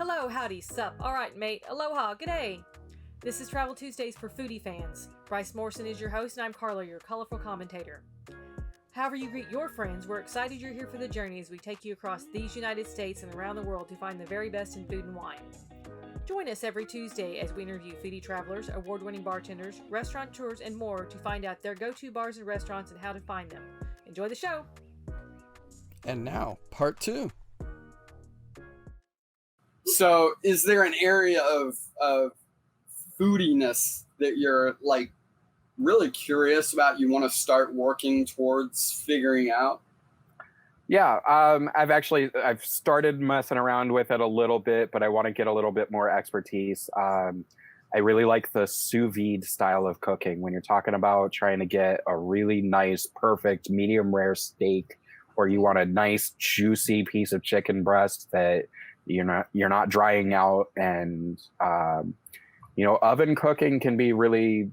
Hello, howdy, sup, alright mate, aloha, g'day! This is Travel Tuesdays for Foodie fans. Bryce Morrison is your host and I'm Carla, your colorful commentator. However you greet your friends, we're excited you're here for the journey as we take you across these United States and around the world to find the very best in food and wine. Join us every Tuesday as we interview foodie travelers, award-winning bartenders, restaurateurs, and more to find out their go-to bars and restaurants and how to find them. Enjoy the show! And now, part 2. So is there an area of foodiness that you're like really curious about, you want to start working towards figuring out? Yeah, I've started messing around with it a little bit, but I want to get a little bit more expertise. I really like the sous vide style of cooking. When you're talking about trying to get a really nice, perfect, medium rare steak, or you want a nice, juicy piece of chicken breast that you're not drying out, and oven cooking can be really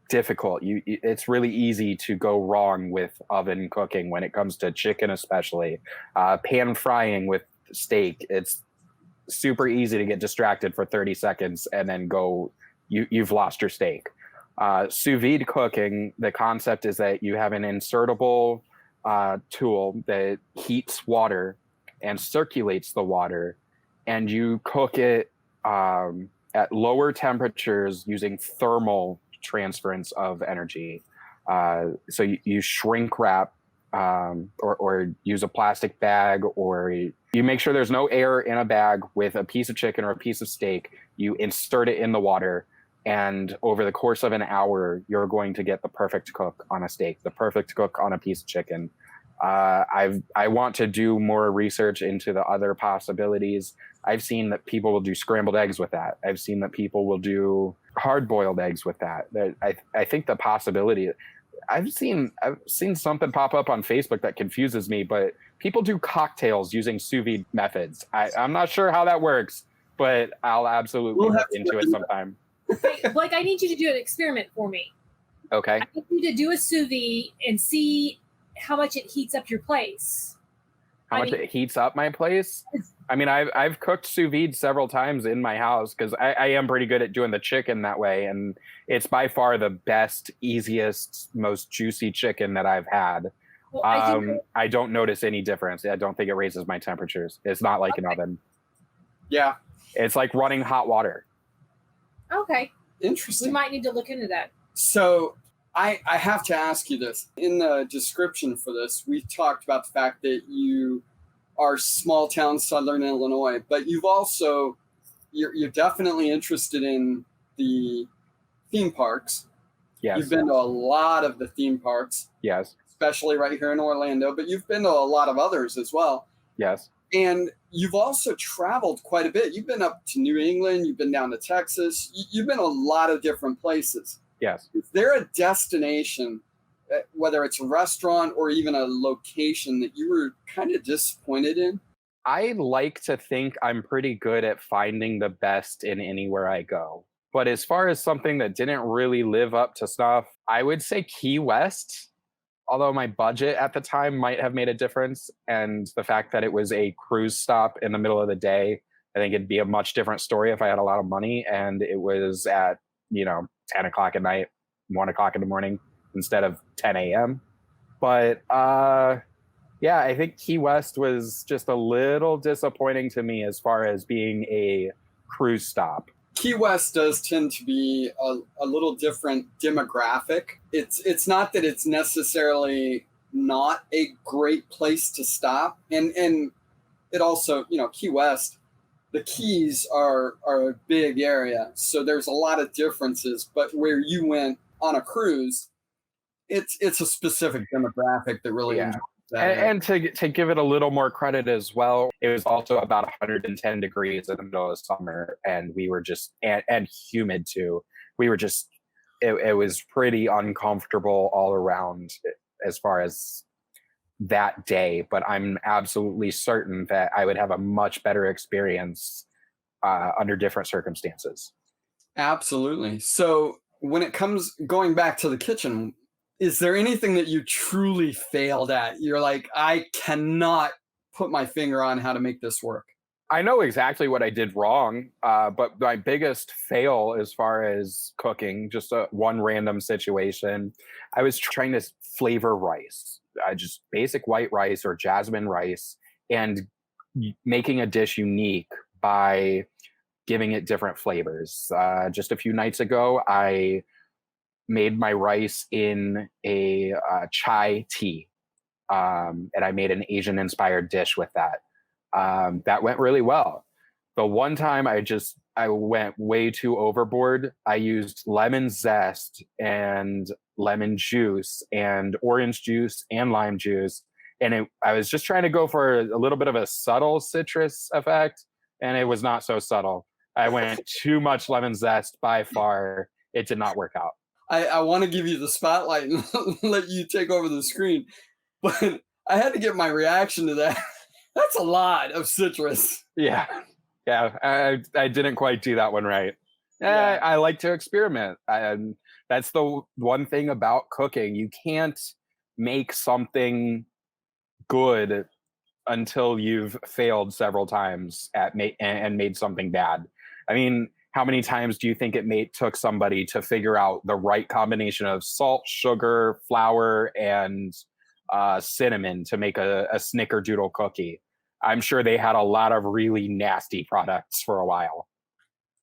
difficult. It's really easy to go wrong with oven cooking when it comes to chicken, especially pan frying with steak. It's super easy to get distracted for 30 seconds and then you've lost your steak. Sous vide cooking, the concept is that you have an insertable tool that heats water and circulates the water, and you cook it at lower temperatures using thermal transference of energy. So you shrink wrap or use a plastic bag, or you make sure there's no air in a bag with a piece of chicken or a piece of steak. You insert it in the water, and over the course of an hour, you're going to get the perfect cook on a steak, the perfect cook on a piece of chicken. I want to do more research into the other possibilities. I've seen that people will do scrambled eggs with that. I've seen that people will do hard-boiled eggs with that. I think the possibility. I've seen something pop up on Facebook that confuses me, but people do cocktails using sous vide methods. I'm not sure how that works, but I'll absolutely look into it sometime. Blake, I need you to do an experiment for me. Okay. I need you to do a sous vide and see how much it heats up your place. How much it heats up my place? I mean, I've cooked sous vide several times in my house because I am pretty good at doing the chicken that way, and it's by far the best, easiest, most juicy chicken that I've had. Well, I don't notice any difference. I don't think it raises my temperatures. It's not like an oven. Yeah. It's like running hot water. Okay. Interesting. We might need to look into that. So I have to ask you this. In the description for this, we talked about the fact that you are small town Southern Illinois, but you're definitely interested in the theme parks. Yes. You've been to a lot of the theme parks. Yes. Especially right here in Orlando, but you've been to a lot of others as well. Yes. And you've also traveled quite a bit. You've been up to New England. You've been down to Texas. You've been a lot of different places. Yes. Is there a destination, whether it's a restaurant or even a location, that you were kind of disappointed in? I like to think I'm pretty good at finding the best in anywhere I go. But as far as something that didn't really live up to stuff, I would say Key West. Although my budget at the time might have made a difference, and the fact that it was a cruise stop in the middle of the day, I think it'd be a much different story if I had a lot of money and it was at 10 o'clock at night, 1 o'clock in the morning instead of 10 a.m. But yeah, I think Key West was just a little disappointing to me as far as being a cruise stop. Key West does tend to be a little different demographic. It's not that it's necessarily not a great place to stop. And it also, Key West, the Keys are a big area. So there's a lot of differences. But where you went on a cruise, it's a specific demographic that really enjoys that. And to give it a little more credit as well, it was also about 110 degrees in the middle of summer, and we were just and humid too. We were just it was pretty uncomfortable all around as far as that day. But I'm absolutely certain that I would have a much better experience under different circumstances. Absolutely. So when it comes going back to the kitchen, is there anything that you truly failed at? You're like, I cannot put my finger on how to make this work. I know exactly what I did wrong, but my biggest fail as far as cooking, just one random situation, I was trying to flavor rice, just basic white rice or jasmine rice, and making a dish unique by giving it different flavors. Just a few nights ago, I made my rice in a chai tea, and I made an Asian inspired dish with that. That went really well. The one time I went way too overboard. I used lemon zest and lemon juice and orange juice and lime juice, and I was just trying to go for a little bit of a subtle citrus effect, and it was not so subtle. I went too much lemon zest by far. It did not work out. I want to give you the spotlight and let you take over the screen, but I had to get my reaction to that. That's a lot of citrus. Yeah, I didn't quite do that one right. Yeah. I like to experiment, and that's the one thing about cooking. You can't make something good until you've failed several times and made something bad. I mean, how many times do you think took somebody to figure out the right combination of salt, sugar, flour, and cinnamon to make a snickerdoodle cookie? I'm sure they had a lot of really nasty products for a while.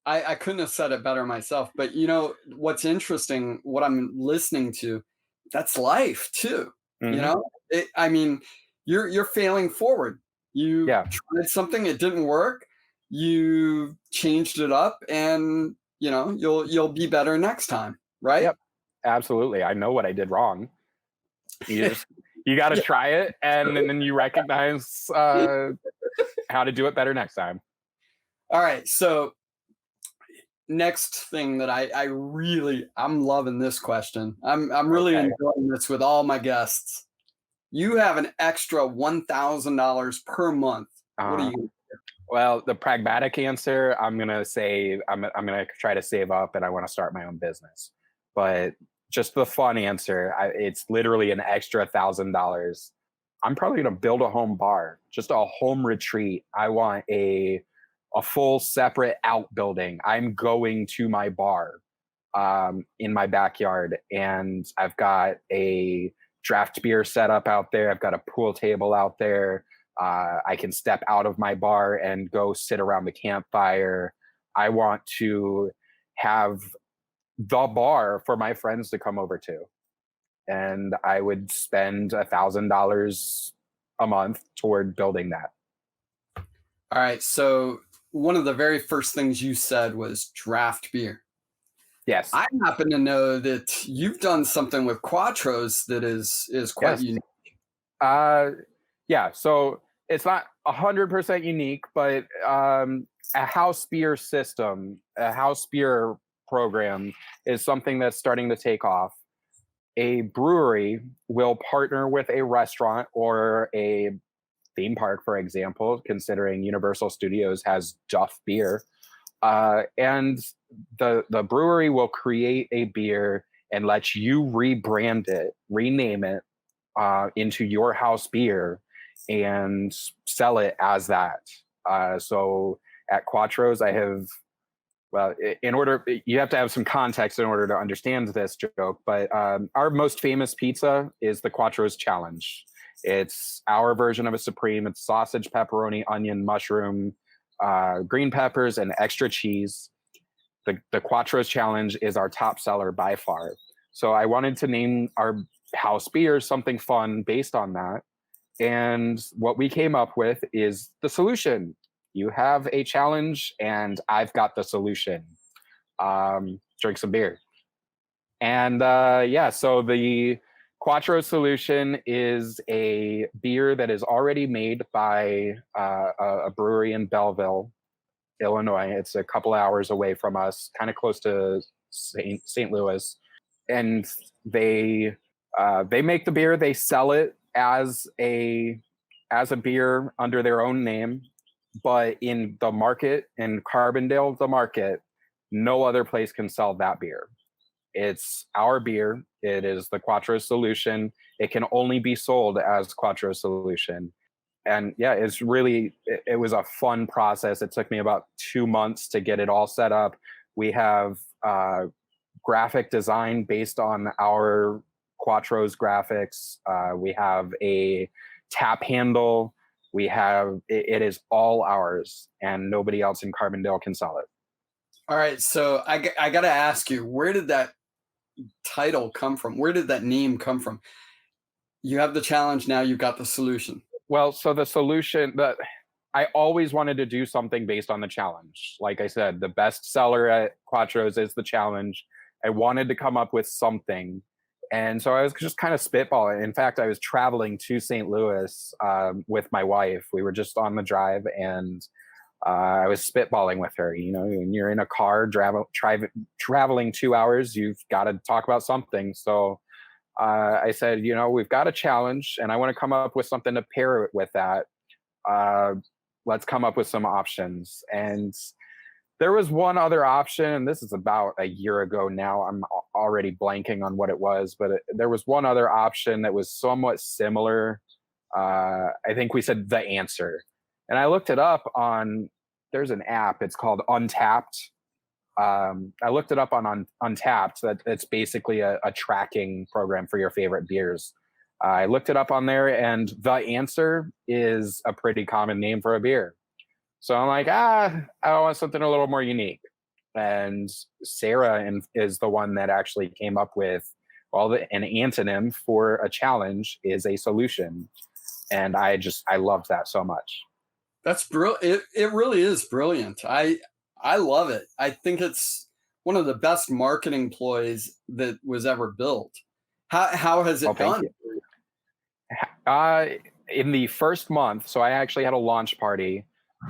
I couldn't have said it better myself, but you know what's interesting, what I'm listening to, that's life too. You Mhm. know, I mean, you're failing forward. You Yeah. tried something, it didn't work. You changed it up, and you know you'll be better next time, right? Yep. Absolutely. I know what I did wrong. You got to Yeah. try it, and then you recognize how to do it better next time. All right. So next thing that I'm loving this question. I'm really Okay. enjoying this with all my guests. You have an extra $1,000 per month. What do Uh, you? well, the pragmatic answer, I'm gonna say I'm gonna try to save up, and I want to start my own business. But just the fun answer, it's literally an extra $1,000. I'm probably gonna build a home bar, just a home retreat. I want a full separate outbuilding. I'm going to my bar in my backyard, and I've got a draft beer set up out there. I've got a pool table out there. I can step out of my bar and go sit around the campfire. I want to have the bar for my friends to come over to, and I would spend $1,000 a month toward building that. All right. So one of the very first things you said was draft beer. Yes. I happen to know that you've done something with Quatros that is quite Yes. unique. Yeah. So it's not 100% unique, but a house beer system, a house beer program is something that's starting to take off. A brewery will partner with a restaurant or a theme park, for example, considering Universal Studios has Duff beer. And the brewery will create a beer and let you rebrand it, rename it into your house beer, and sell it as that. So at Quatros, I have, well, in order, you have to have some context in order to understand this joke, but our most famous pizza is the Quatros Challenge. It's our version of a Supreme. It's sausage, pepperoni, onion, mushroom, green peppers, and extra cheese. The Quatros Challenge is our top seller by far. So I wanted to name our house beer something fun based on that. And what we came up with is the solution. You have a challenge, and I've got the solution. Drink some beer. And yeah, so the Quattro solution is a beer that is already made by a brewery in Belleville, Illinois. It's a couple hours away from us, kind of close to St. Louis. And they make the beer, they sell it as a beer under their own name, but in the market, in Carbondale, the market, no other place can sell that beer. It's our beer. It is the Quattro solution. It can only be sold as Quattro solution. and yeah, it was a fun process. It took me about 2 months to get it all set up. We have graphic design based on our Quatro's graphics. We have a tap handle. It is all ours, and nobody else in Carbondale can sell it. All right, so I got to ask you, where did that title come from? Where did that name come from? You have the challenge, now you've got the solution. Well, so the solution that I always wanted to do something based on the challenge. Like I said, the best seller at Quatro's is the challenge. I wanted to come up with something. And so I was just kind of spitballing. In fact, I was traveling to St. Louis with my wife. We were just on the drive, and I was spitballing with her. You know, when you're in a car traveling 2 hours, you've got to talk about something. So I said, you know, we've got a challenge, and I want to come up with something to pair it with that. Let's come up with some options. And there was one other option, and this is about a year ago now. I'm already blanking on what it was, but there was one other option that was somewhat similar. I think we said The Answer. And I looked it up there's an app, it's called Untapped. I looked it up on Untapped. It's basically a tracking program for your favorite beers. I looked it up on there, and The Answer is a pretty common name for a beer. So I'm like, I want something a little more unique. And Sarah is the one that actually came up with, an antonym for a challenge is a solution. And I loved that so much. That's brilliant. It really is brilliant. I love it. I think it's one of the best marketing ploys that was ever built. How has it gone? In the first month, so I actually had a launch party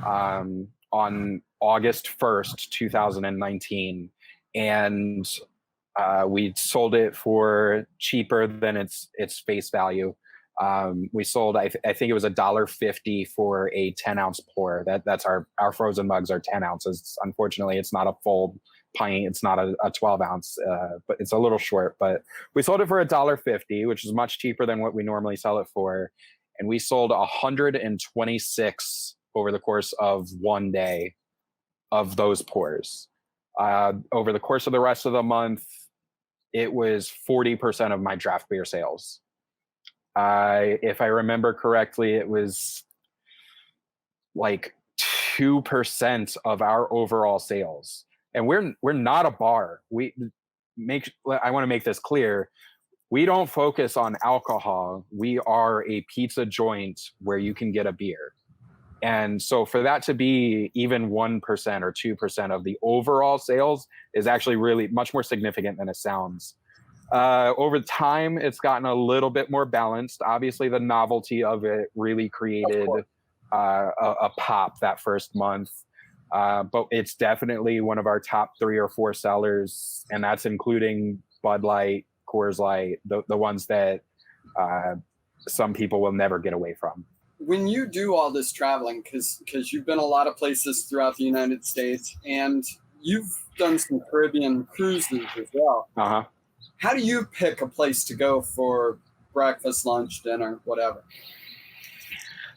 on August 1st, 2019, and we sold it for cheaper than its face value. We sold, I think it was $1.50 for a 10-ounce pour. That's our frozen mugs are 10 ounces. Unfortunately, it's not a full pint. It's not a 12-ounce, but it's a little short. But we sold it for $1.50, which is much cheaper than what we normally sell it for. And we sold 126 over the course of one day of those pours. Over the course of the rest of the month, it was 40% of my draft beer sales. If I remember correctly, it was like 2% of our overall sales. And we're not a bar. I want to make this clear. We don't focus on alcohol. We are a pizza joint where you can get a beer. And so for that to be even 1% or 2% of the overall sales is actually really much more significant than it sounds. Over time, it's gotten a little bit more balanced. Obviously, the novelty of it really created a pop that first month. But it's definitely one of our top 3 or 4 sellers, and that's including Bud Light, Coors Light, the ones that some people will never get away from. When you do all this traveling, because you've been a lot of places throughout the United States, and you've done some Caribbean cruises as well. Uh-huh. How do you pick a place to go for breakfast, lunch, dinner, whatever?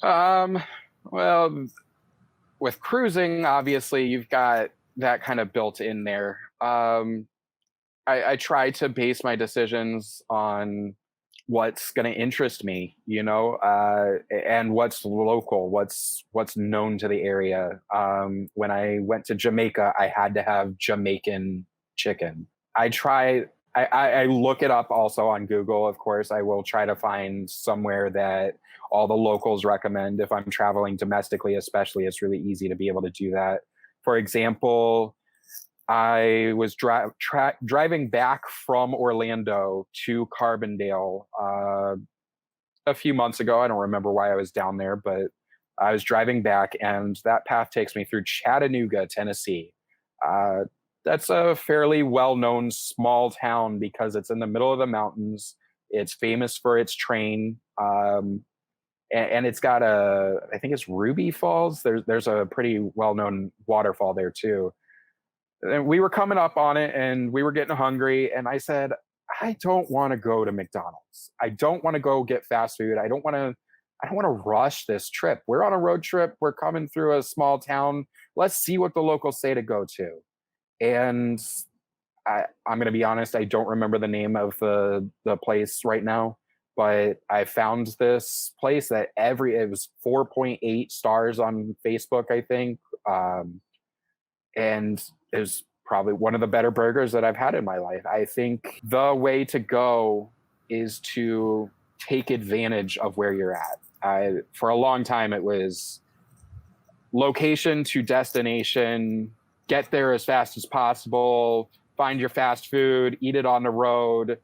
Well, with cruising, obviously, you've got that kind of built in there. I try to base my decisions on what's going to interest me, and what's local, what's known to the area. When I went to Jamaica, I had to have Jamaican chicken. I look it up also on Google, of course. I will try to find somewhere that all the locals recommend. If I'm traveling domestically, especially, it's really easy to be able to do that. For example, I was driving back from Orlando to Carbondale a few months ago. I don't remember why I was down there, but I was driving back, and that path takes me through Chattanooga, Tennessee. That's a fairly well-known small town because it's in the middle of the mountains. It's famous for its train. And it's got I think it's Ruby Falls. There's a pretty well-known waterfall there too. And we were coming up on it, and we were getting hungry. And I said, I don't want to go to McDonald's. I don't want to go get fast food. I don't want I don't want to rush this trip. We're on a road trip. We're coming through a small town. Let's see what the locals say to go to. And I'm going to be honest, I don't remember the name of the place right now, but I found this place that it was 4.8 stars on Facebook, I think. And it was probably one of the better burgers that I've had in my life. I think the way to go is to take advantage of where you're at. For a long time, it was location to destination, get there as fast as possible, find your fast food, eat it on the road.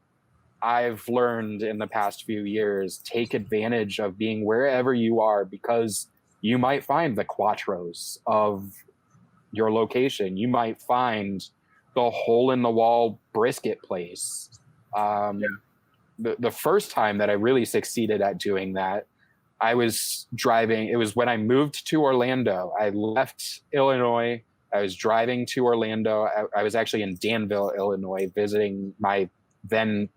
I've learned in the past few years, take advantage of being wherever you are, because you might find the Quatros of your location. You might find the hole in the wall brisket place. The first time that I really succeeded at doing that, I was driving. It was when I moved to Orlando. I left Illinois. I was driving to Orlando. I was actually in Danville, Illinois, visiting my then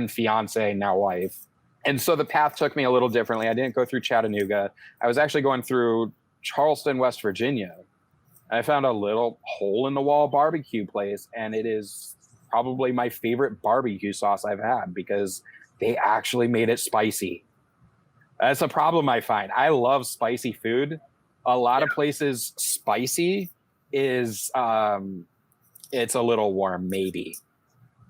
fiance, now wife. And so the path took me a little differently. I didn't go through Chattanooga. I was actually going through Charleston, West Virginia. I found a little hole in the wall barbecue place, and it is probably my favorite barbecue sauce I've had because they actually made it spicy. That's a problem I find. I love spicy food. A lot of places spicy is it's a little warm, maybe.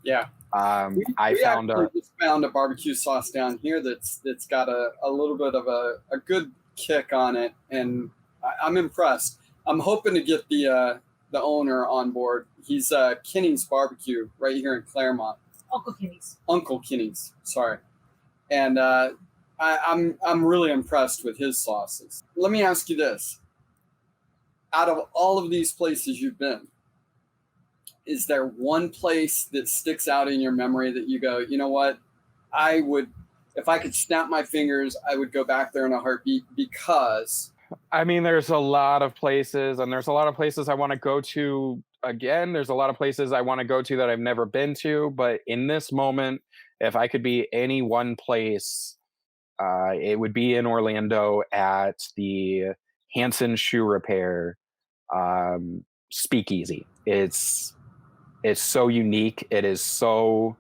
Yeah. I found a barbecue sauce down here that's got a little bit of a good kick on it, and I'm impressed. I'm hoping to get the owner on board. He's Kinney's Barbecue right here in Claremont. Uncle Kinney's, sorry. And I'm really impressed with his sauces. Let me ask you this. Out of all of these places you've been, is there one place that sticks out in your memory that you go, you know what, if I could snap my fingers, I would go back there in a heartbeat because... I mean, there's a lot of places, and there's a lot of places I want to go to again. There's a lot of places I want to go to that I've never been to. But in this moment, if I could be any one place, it would be in Orlando at the Hanson Shoe Repair Speakeasy. It's so unique. It is so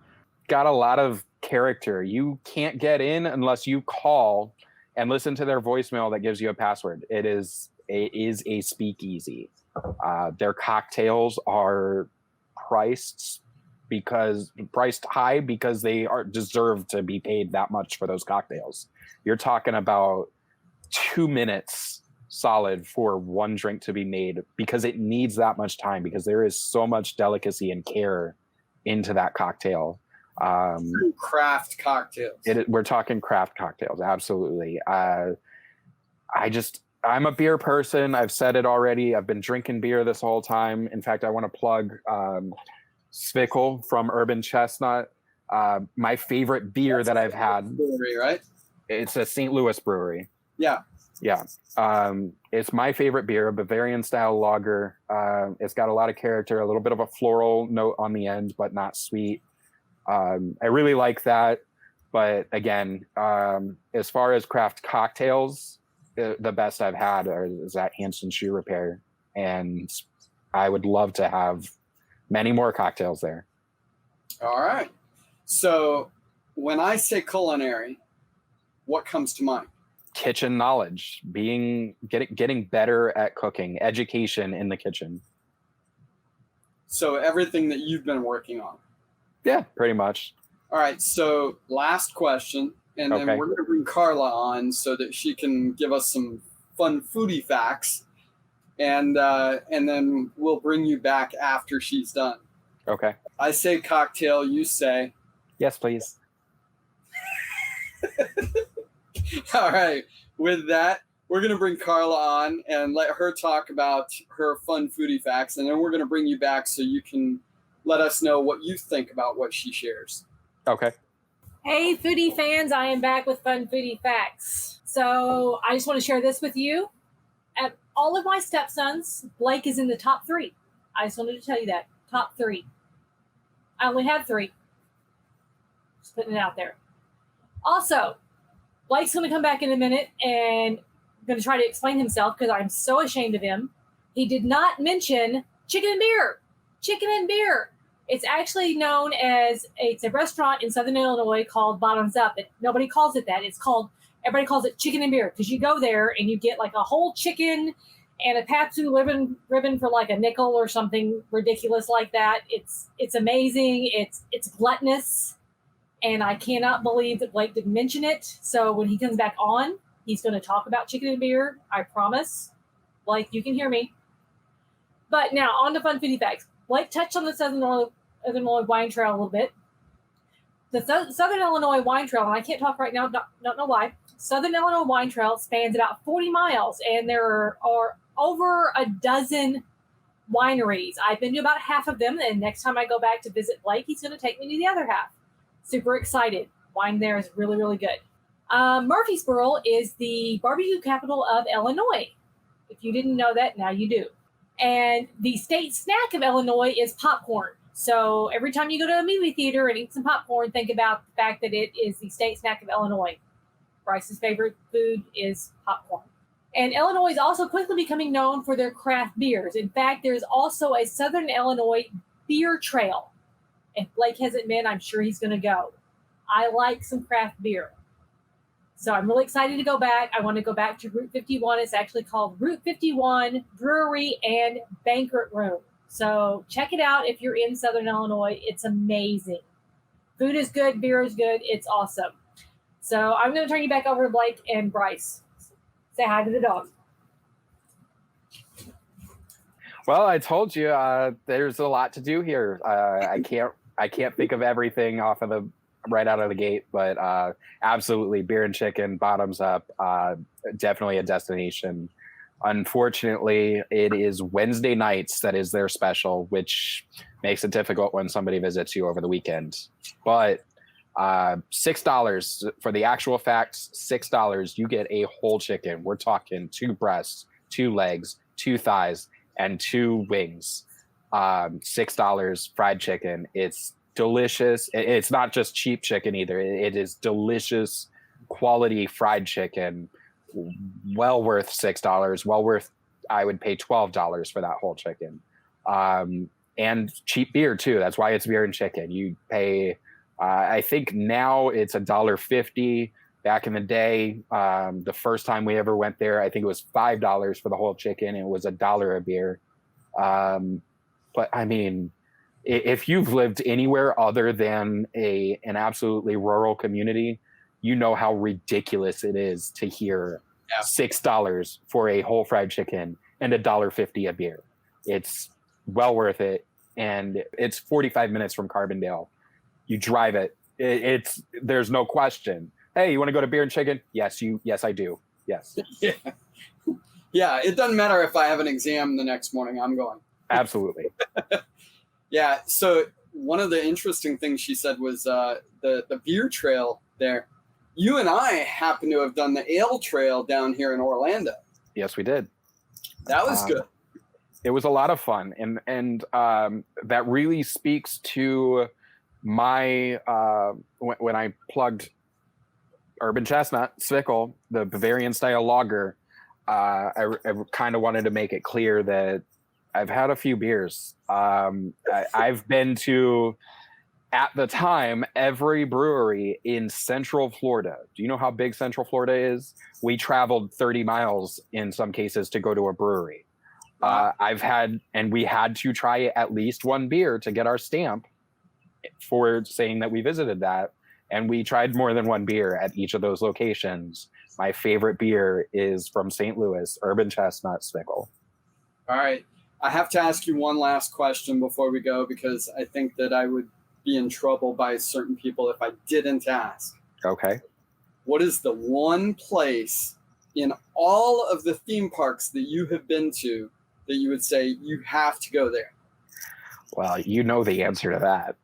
got a lot of character. You can't get in unless you call and listen to their voicemail that gives you a password. It is a speakeasy. Their cocktails are priced high because they deserve to be paid that much for those cocktails. You're talking about 2 minutes solid for one drink to be made because it needs that much time, because there is so much delicacy and care into that cocktail. Craft cocktails. We're talking craft cocktails, absolutely. I'm a beer person. I've said it already. I've been drinking beer this whole time. In fact, I want to plug Zwickle from Urban Chestnut. My favorite beer that I've had. Brewery, right? It's a St. Louis brewery. Yeah. It's my favorite beer, a Bavarian style lager. It's got a lot of character, a little bit of a floral note on the end, but not sweet. I really like that. But again, as far as craft cocktails, the best I've had is at Hanson Shoe Repair. And I would love to have many more cocktails there. All right. So when I say culinary, what comes to mind? Kitchen knowledge, getting better at cooking, education in the kitchen. So everything that you've been working on. Yeah, pretty much. All right. So last question, and then we're going to bring Carla on so that she can give us some fun foodie facts, and then we'll bring you back after she's done. Okay. I say cocktail, you say. Yes, please. All right. With that, we're going to bring Carla on and let her talk about her fun foodie facts, and then we're going to bring you back so you can let us know what you think about what she shares. Okay. Hey, foodie fans, I am back with fun foodie facts. So I just want to share this with you. At all of my stepsons, Blake is in the top 3. I just wanted to tell you that. Top 3. I only had 3. Just putting it out there. Also, Blake's going to come back in a minute and going to try to explain himself because I'm so ashamed of him. He did not mention chicken and beer. Chicken and beer. It's actually known as, it's a restaurant in Southern Illinois called Bottoms Up. Nobody calls it that. Everybody calls it chicken and beer because you go there and you get like a whole chicken and a Patsu ribbon for like a nickel or something ridiculous like that. It's amazing. It's gluttonous. And I cannot believe that Blake didn't mention it. So when he comes back on, he's going to talk about chicken and beer. I promise. Blake, you can hear me. But now on to fun foodie facts. Blake touched on the Southern Illinois Wine Trail a little bit. The Southern Illinois Wine Trail, and I can't talk right now, don't know why. Southern Illinois Wine Trail spans about 40 miles, and there are over a dozen wineries. I've been to about half of them, and next time I go back to visit Blake, he's going to take me to the other half. Super excited. Wine there is really, really good. Murfreesboro is the barbecue capital of Illinois. If you didn't know that, now you do. And the state snack of Illinois is popcorn. So every time you go to a movie theater and eat some popcorn, think about the fact that it is the state snack of Illinois. Bryce's favorite food is popcorn. And Illinois is also quickly becoming known for their craft beers. In fact, there's also a Southern Illinois beer trail. If Blake hasn't been, I'm sure he's going to go. I like some craft beer. So I'm really excited to go back. I want to go back to Route 51. It's actually called Route 51 Brewery and Banquet Room. So check it out if you're in Southern Illinois. It's amazing. Food is good. Beer is good. It's awesome. So I'm going to turn you back over to Blake and Bryce. Say hi to the dog. Well, I told you there's a lot to do here. I can't think of everything right out of the gate, but absolutely beer and chicken, bottoms up, definitely a destination. Unfortunately, it is Wednesday nights that is their special, which makes it difficult when somebody visits you over the weekend. But $6 for the actual facts, $6, you get a whole chicken. We're talking 2 breasts, 2 legs, 2 thighs, and 2 wings. $6 fried chicken. It's delicious. It's not just cheap chicken either. It is delicious quality fried chicken. Well worth $6. Well worth, I would pay $12 for that whole chicken. And cheap beer too. That's why it's beer and chicken. You pay, I think now it's $1.50. Back in the day, the first time we ever went there, I think it was $5 for the whole chicken. It was $1 a beer. But I mean, if you've lived anywhere other than an absolutely rural community, you know how ridiculous it is to hear $6 for a whole fried chicken and $1.50 a beer. It's well worth it. And it's 45 minutes from Carbondale. You drive it. There's no question. Hey, you want to go to beer and chicken? Yes, I do. Yes. Yeah, it doesn't matter if I have an exam the next morning, I'm going. Absolutely. Yeah, so one of the interesting things she said was the beer trail there. You and I happen to have done the ale trail down here in Orlando. Yes, we did. That was good. It was a lot of fun. And that really speaks to my, when I plugged Urban Chestnut, Zwickle, the Bavarian style lager, I kind of wanted to make it clear that I've had a few beers. I've been to, at the time, every brewery in Central Florida. Do you know how big Central Florida is? We traveled 30 miles in some cases to go to a brewery. We had to try at least one beer to get our stamp for saying that we visited that. And we tried more than one beer at each of those locations. My favorite beer is from St. Louis, Urban Chestnut Zwickle. All right. I have to ask you one last question before we go, because I think that I would be in trouble by certain people if I didn't ask. Okay. What is the one place in all of the theme parks that you have been to that you would say you have to go there? Well, you know the answer to that.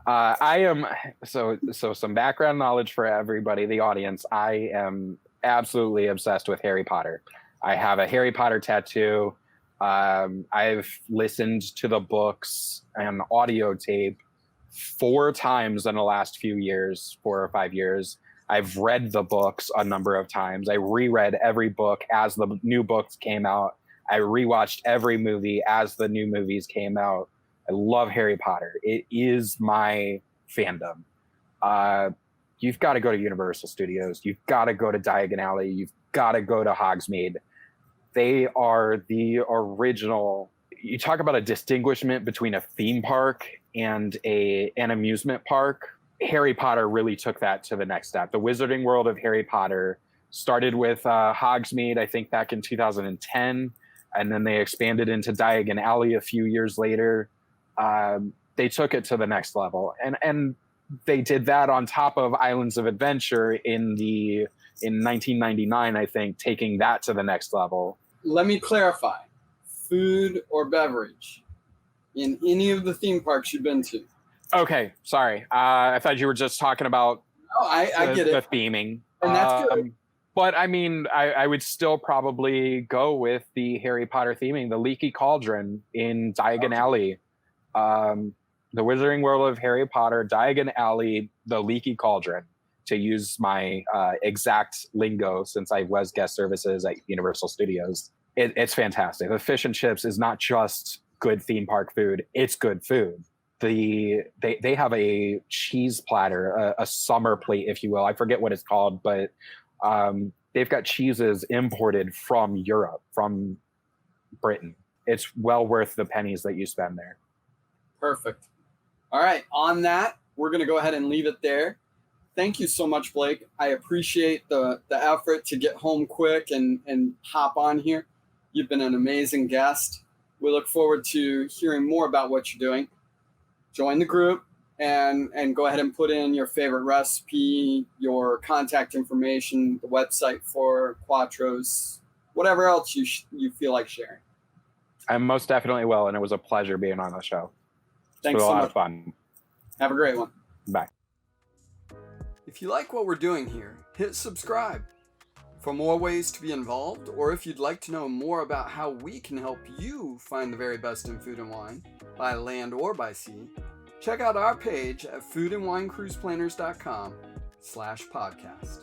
I am so some background knowledge for everybody, the audience. I am absolutely obsessed with Harry Potter. I have a Harry Potter tattoo. I've listened to the books and audio tape 4 times in the last few years, 4 or 5 years. I've read the books a number of times. I reread every book as the new books came out. I rewatched every movie as the new movies came out. I love Harry Potter. It is my fandom. You've got to go to Universal Studios. You've got to go to Diagon Alley. You've got to go to Hogsmeade. They are the original. You talk about a distinguishment between a theme park and an amusement park. Harry Potter really took that to the next step. The Wizarding World of Harry Potter started with Hogsmeade, I think back in 2010, and then they expanded into Diagon Alley a few years later. They took it to the next level, and they did that on top of Islands of Adventure in 1999, I think, taking that to the next level. Let me clarify: food or beverage in any of the theme parks you've been to? Okay, sorry. I thought you were just talking about I get it. The theming. And that's good. But I mean, I would still probably go with the Harry Potter theming, the Leaky Cauldron in Diagon Alley. The Wizarding World of Harry Potter, Diagon Alley, the Leaky Cauldron, to use my exact lingo since I was guest services at Universal Studios. It's fantastic. The fish and chips is not just good theme park food, it's good food. They have a cheese platter, a summer plate, if you will. I forget what it's called, but they've got cheeses imported from Europe, from Britain. It's well worth the pennies that you spend there. Perfect. All right. On that, we're going to go ahead and leave it there. Thank you so much, Blake. I appreciate the effort to get home quick and hop on here. You've been an amazing guest. We look forward to hearing more about what you're doing. Join the group and go ahead and put in your favorite recipe, your contact information, the website for Quatros, whatever else you feel like sharing. I most definitely will, and it was a pleasure being on the show. Thanks so so much. A lot much. of fun. Have a great one. Bye. If you like what we're doing here, hit subscribe. For more ways to be involved, or if you'd like to know more about how we can help you find the very best in food and wine, by land or by sea, check out our page at foodandwinecruiseplanners.com/podcast.